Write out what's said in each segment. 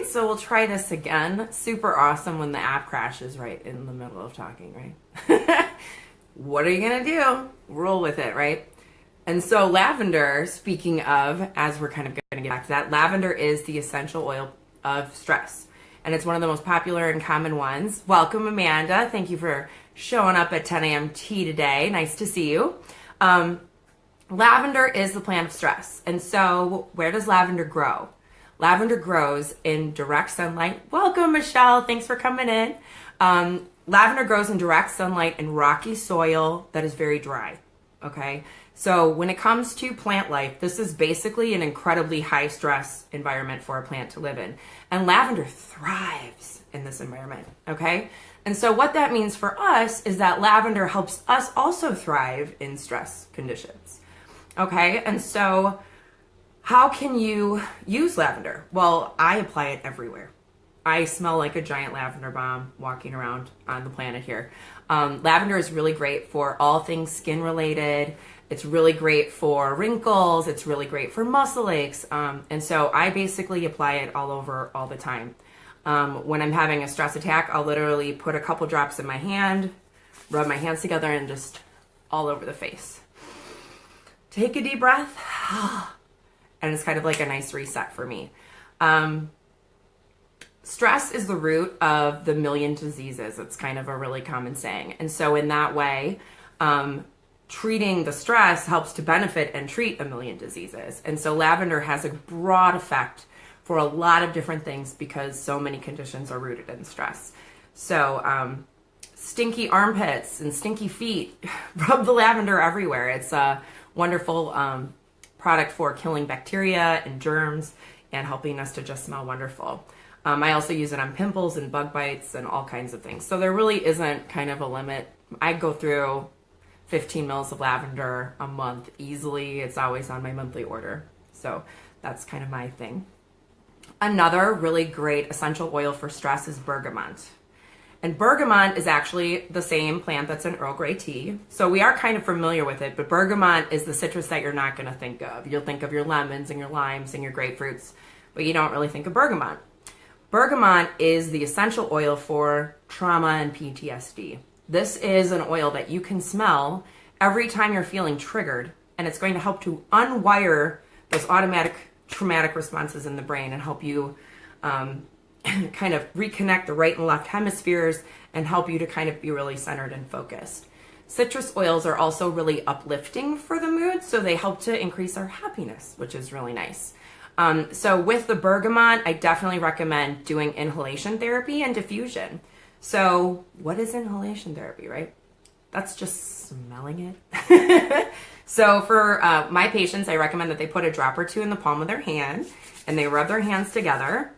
right, so we'll try this again. Super awesome when the app crashes right in the middle of talking, right? What are you gonna do? Roll with it, right? And so lavender, speaking of, as we're kind of gonna get back to that, lavender is the essential oil of stress. And it's one of the most popular and common ones. Welcome, Amanda. Thank you for showing up at 10 a.m. tea today. Nice to see you. Lavender is the plant of stress. And so where does lavender grow? Lavender grows in direct sunlight. Welcome, Michelle. Thanks for coming in. Lavender grows in direct sunlight in rocky soil that is very dry. Okay. So when it comes to plant life, this is basically an incredibly high stress environment for a plant to live in. And lavender thrives in this environment. Okay. And so what that means for us is that lavender helps us also thrive in stress conditions. Okay. And so how can you use lavender? Well, I apply it everywhere. I smell like a giant lavender bomb walking around on the planet here. Lavender is really great for all things skin related. It's really great for wrinkles. It's really great for muscle aches. And so I basically apply it all over all the time. When I'm having a stress attack, I'll literally put a couple drops in my hand, rub my hands together, and just all over the face. Take a deep breath. And it's kind of like a nice reset for me. Stress is the root of the million diseases. It's kind of a really common saying. And so in that way, treating the stress helps to benefit and treat a million diseases. And so lavender has a broad effect for a lot of different things because so many conditions are rooted in stress. So stinky armpits and stinky feet, rub the lavender everywhere. It's a wonderful product for killing bacteria and germs and helping us to just smell wonderful. I also use it on pimples and bug bites and all kinds of things. So there really isn't kind of a limit. I go through 15 mils of lavender a month easily. It's always on my monthly order. So that's kind of my thing. Another really great essential oil for stress is bergamot. And bergamot is actually the same plant that's in Earl Grey tea. So we are kind of familiar with it, but bergamot is the citrus that you're not going to think of. You'll think of your lemons and your limes and your grapefruits, but you don't really think of bergamot. Bergamot is the essential oil for trauma and PTSD. This is an oil that you can smell every time you're feeling triggered, and it's going to help to unwire those automatic traumatic responses in the brain and help you kind of reconnect the right and left hemispheres and help you to kind of be really centered and focused. Citrus oils are also really uplifting for the mood, so they help to increase our happiness, which is really nice. So with the bergamot, I definitely recommend doing inhalation therapy and diffusion. So what is inhalation therapy, right? That's just smelling it. So for my patients, I recommend that they put a drop or two in the palm of their hand and they rub their hands together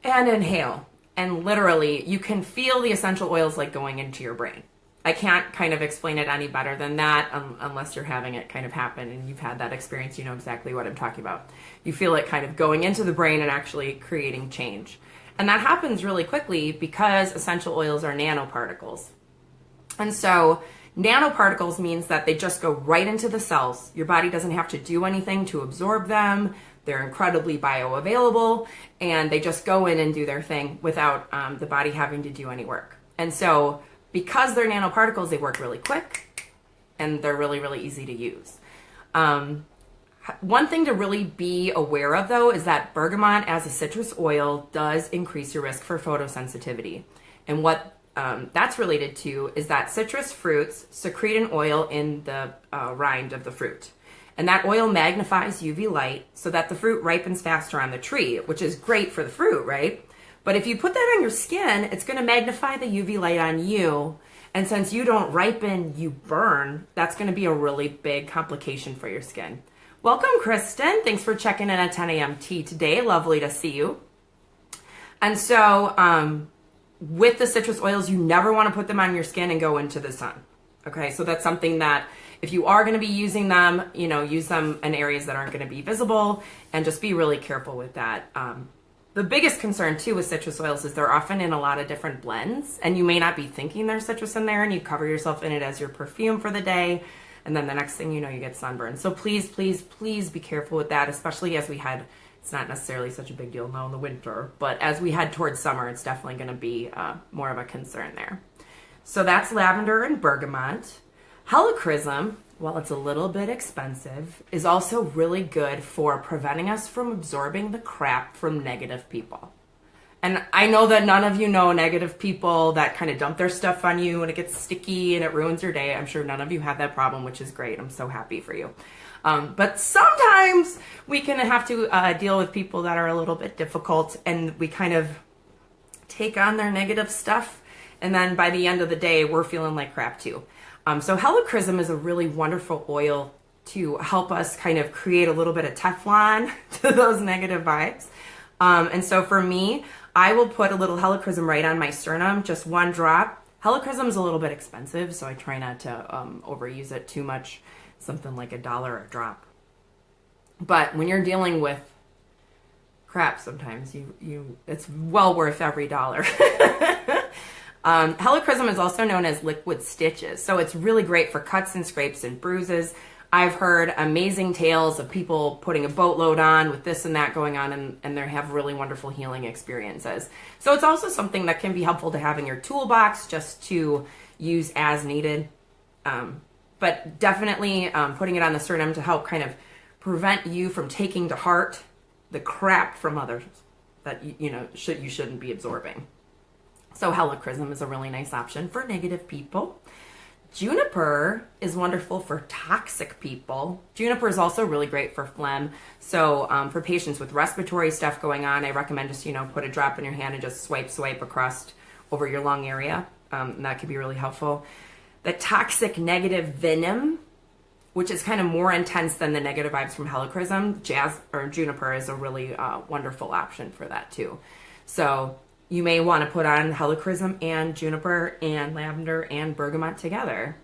and inhale. And literally, you can feel the essential oils like going into your brain. I can't kind of explain it any better than that unless you're having it kind of happen and you've had that experience, you know exactly what I'm talking about. You feel it kind of going into the brain and actually creating change. And that happens really quickly because essential oils are nanoparticles. And so nanoparticles means that they just go right into the cells. Your body doesn't have to do anything to absorb them. They're incredibly bioavailable and they just go in and do their thing without the body having to do any work. And so because they're nanoparticles, they work really quick and they're really, really easy to use. One thing to really be aware of though is that bergamot as a citrus oil does increase your risk for photosensitivity. And what that's related to is that citrus fruits secrete an oil in the rind of the fruit. And that oil magnifies UV light so that the fruit ripens faster on the tree, which is great for the fruit, right? But if you put that on your skin, it's going to magnify the UV light on you. And since you don't ripen, you burn. That's going to be a really big complication for your skin. Welcome, Kristen. Thanks for checking in at 10 a.m. tea today. Lovely to see you. And so with the citrus oils, you never want to put them on your skin and go into the sun. Okay, so that's something that if you are going to be using them, you know, use them in areas that aren't going to be visible and just be really careful with that. The biggest concern too with citrus oils is they're often in a lot of different blends and you may not be thinking there's citrus in there and you cover yourself in it as your perfume for the day and then the next thing you know you get sunburned. So please, please, please be careful with that, especially as we head It's not necessarily such a big deal now in the winter, but as we head towards summer, it's definitely going to be more of a concern there. So that's lavender and bergamot. Helichrysum, while it's a little bit expensive, is also really good for preventing us from absorbing the crap from negative people. And I know that none of you know negative people that kind of dump their stuff on you and it gets sticky and it ruins your day. I'm sure none of you have that problem, which is great. I'm so happy for you. But sometimes we can have to deal with people that are a little bit difficult, and we kind of take on their negative stuff. And then by the end of the day, we're feeling like crap too. So helichrysum is a really wonderful oil to help us kind of create a little bit of Teflon to those negative vibes. And so for me, I will put a little helichrysum right on my sternum, just one drop. Helichrysum is a little bit expensive, so I try not to overuse it too much. Something like $1 a drop. But when you're dealing with crap, sometimes it's well worth every dollar. Helichrysum is also known as liquid stitches, so it's really great for cuts and scrapes and bruises. I've heard amazing tales of people putting a boatload on with this and that going on, and they have really wonderful healing experiences. So it's also something that can be helpful to have in your toolbox just to use as needed. But definitely putting it on the sternum to help kind of prevent you from taking to heart the crap from others that you shouldn't be absorbing. So helichrysum is a really nice option for negative people. Juniper is wonderful for toxic people. Juniper is also really great for phlegm. So for patients with respiratory stuff going on, I recommend just, put a drop in your hand and just swipe across over your lung area. And that can be really helpful. The toxic negative venom, which is kind of more intense than the negative vibes from helichrysum, juniper is a really wonderful option for that too. So you may want to put on helichrysum and juniper and lavender and bergamot together.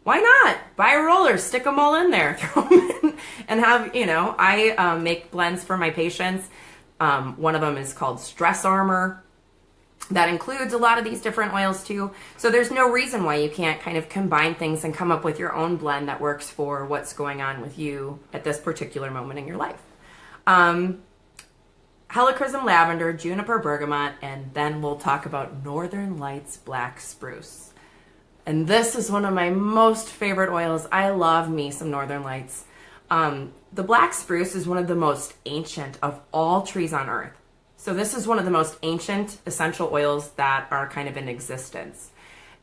Why not? Buy a roller, stick them all in there, throw them in, and have, I make blends for my patients. One of them is called Stress Armor. That includes a lot of these different oils too. So there's no reason why you can't kind of combine things and come up with your own blend that works for what's going on with you at this particular moment in your life. Helichrysum, lavender, juniper, bergamot, and then we'll talk about Northern Lights black spruce. And this is one of my most favorite oils. I love me some Northern Lights. The black spruce is one of the most ancient of all trees on earth. So this is one of the most ancient essential oils that are kind of in existence.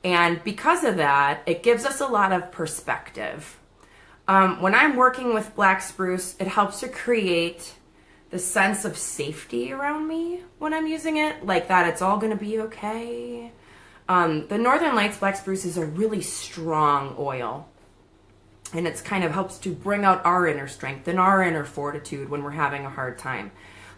And because of that, it gives us a lot of perspective. When I'm working with black spruce, it helps to create the sense of safety around me when I'm using it, like that it's all going to be okay. The Northern Lights black spruce is a really strong oil, and it's kind of helps to bring out our inner strength and our inner fortitude when we're having a hard time.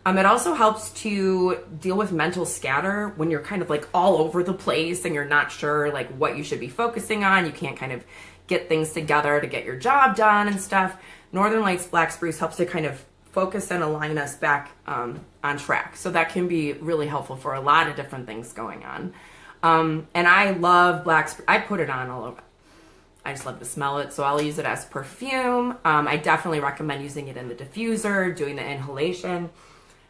It also helps to deal with mental scatter when you're kind of like all over the place and you're not sure like what you should be focusing on. You can't kind of get things together to get your job done and stuff. Northern Lights black spruce helps to kind of focus and align us back on track. So that can be really helpful for a lot of different things going on. And I love black spruce. I put it on all over. I just love to smell it, so I'll use it as perfume. I definitely recommend using it in the diffuser, doing the inhalation.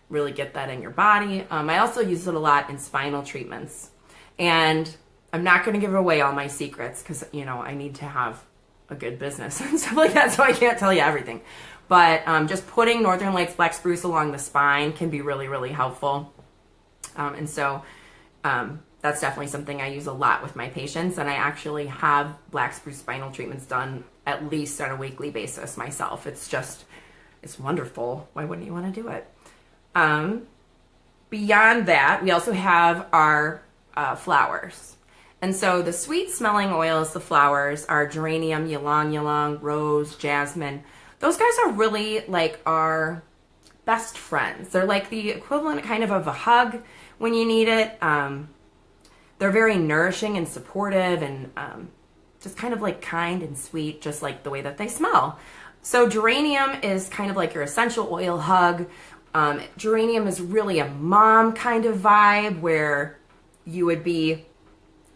Really get that in your body. I also use it a lot in spinal treatments. And I'm not going to give away all my secrets because, I need to have a good business and stuff like that, so I can't tell you everything. But just putting Northern Lights black spruce along the spine can be really, really helpful. And so that's definitely something I use a lot with my patients. And I actually have black spruce spinal treatments done at least on a weekly basis myself. It's wonderful. Why wouldn't you want to do it? Beyond that, we also have our flowers. And so the sweet smelling oils, the flowers, are geranium, ylang ylang, rose, jasmine. Those guys are really like our best friends. They're like the equivalent kind of a hug when you need it. They're very nourishing and supportive and just kind of like kind and sweet, just like the way that they smell. So geranium is kind of like your essential oil hug. Geranium is really a mom kind of vibe where you would be,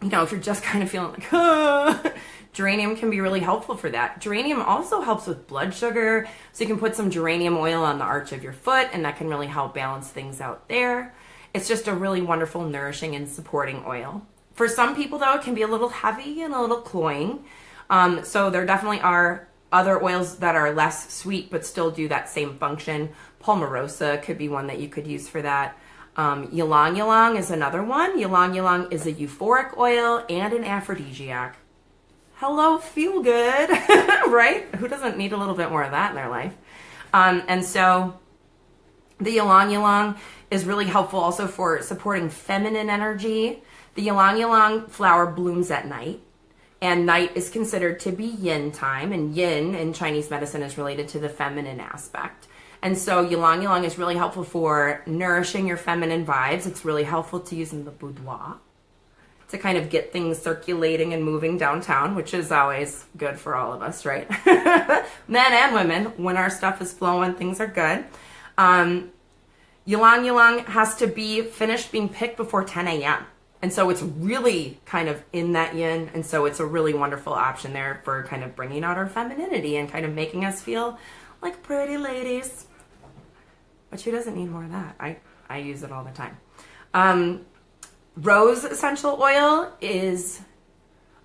if you're just kind of feeling like, Geranium can be really helpful for that. Geranium also helps with blood sugar, so you can put some geranium oil on the arch of your foot, and that can really help balance things out there. It's just a really wonderful, nourishing, and supporting oil. For some people, though, it can be a little heavy and a little cloying. So there definitely are other oils that are less sweet but still do that same function. Palmarosa could be one that you could use for that. Ylang ylang is another one. Ylang ylang is a euphoric oil and an aphrodisiac. Hello, feel good, right? Who doesn't need a little bit more of that in their life? And so the ylang ylang is really helpful also for supporting feminine energy. The ylang ylang flower blooms at night, and night is considered to be yin time, and yin in Chinese medicine is related to the feminine aspect. And so ylang ylang is really helpful for nourishing your feminine vibes. It's really helpful to use in the boudoir to kind of get things circulating and moving downtown, which is always good for all of us, right? Men and women, when our stuff is flowing, things are good. Ylang ylang has to be finished being picked before 10 a.m. And so it's really kind of in that yin. And so it's a really wonderful option there for kind of bringing out our femininity and kind of making us feel like pretty ladies. But who doesn't need more of that? I use it all the time. Rose essential oil is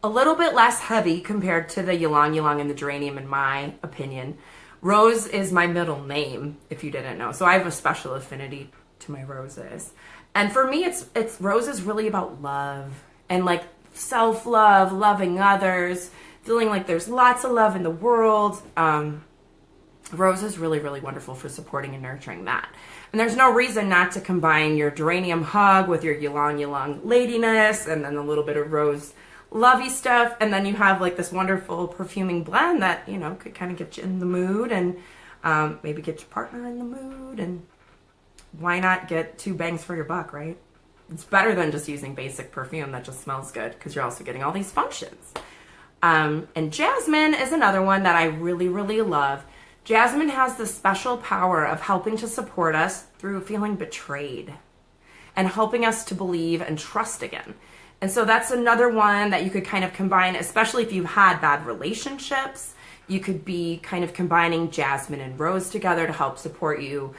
a little bit less heavy compared to the ylang ylang and the geranium, in my opinion. Rose is my middle name, if you didn't know. So I have a special affinity to my roses. And for me, it's rose is really about love and like self-love, loving others, feeling like there's lots of love in the world. Rose is really, really wonderful for supporting and nurturing that. And there's no reason not to combine your geranium hug with your ylang ylang ladiness and then a little bit of rose lovey stuff. And then you have like this wonderful perfuming blend that, you know, could kind of get you in the mood and maybe get your partner in the mood. And why not get 2 bangs for your buck, right? It's better than just using basic perfume that just smells good because you're also getting all these functions. And jasmine is another one that I really, really love. Jasmine has the special power of helping to support us through feeling betrayed and helping us to believe and trust again. And so that's another one that you could kind of combine, especially if you've had bad relationships. You could be kind of combining jasmine and rose together to help support you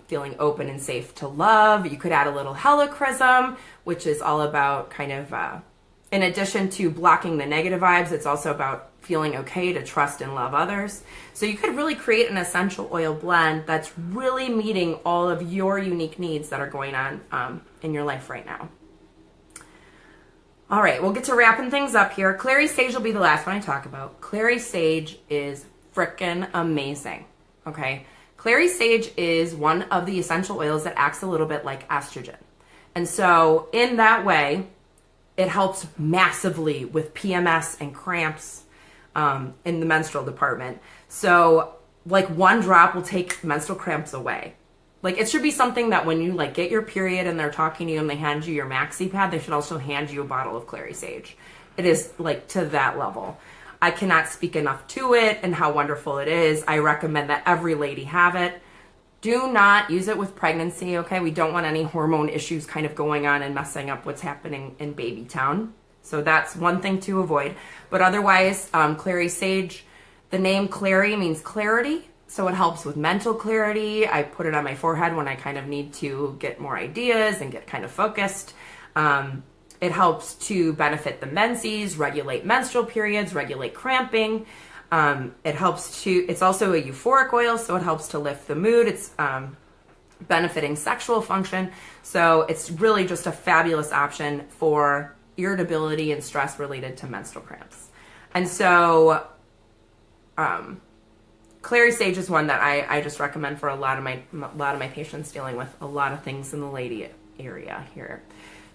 feeling open and safe to love. You could add a little helichrysum, which is all about kind of, in addition to blocking the negative vibes, it's also about feeling okay to trust and love others. So you could really create an essential oil blend that's really meeting all of your unique needs that are going on in your life right now. All right, we'll get to wrapping things up here. Clary sage will be the last one I talk about. Clary sage is frickin' amazing, okay? Clary sage is one of the essential oils that acts a little bit like estrogen. And so in that way, it helps massively with PMS and cramps in the menstrual department. So like 1 drop will take menstrual cramps away. Like it should be something that when you like get your period and they're talking to you and they hand you your maxi pad, they should also hand you a bottle of Clary sage. It is like to that level. I cannot speak enough to it and how wonderful it is. I recommend that every lady have it. Do not use it with pregnancy, okay? We don't want any hormone issues kind of going on and messing up what's happening in baby town. So that's one thing to avoid. But otherwise, Clary sage, the name Clary means clarity. So it helps with mental clarity. I put it on my forehead when I kind of need to get more ideas and get kind of focused. It helps to benefit the menses, regulate menstrual periods, regulate cramping. It's also a euphoric oil, so it helps to lift the mood. It's benefiting sexual function. So it's really just a fabulous option for irritability and stress related to menstrual cramps. And so Clary sage is one that I just recommend for a lot of my patients dealing with a lot of things in the lady area here.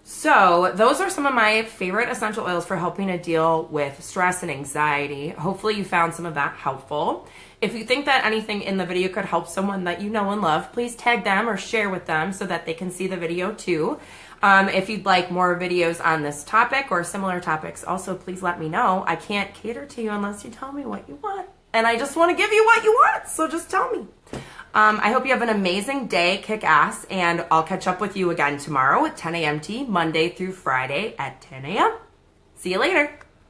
So those are some of my favorite essential oils for helping to deal with stress and anxiety. Hopefully you found some of that helpful. If you think that anything in the video could help someone that you know and love, please tag them or share with them so that they can see the video too. If you'd like more videos on this topic or similar topics, also please let me know. I can't cater to you unless you tell me what you want. And I just want to give you what you want, so just tell me. I hope you have an amazing day, kick ass, and I'll catch up with you again tomorrow at 10 a.m. Monday through Friday at 10 a.m. See you later.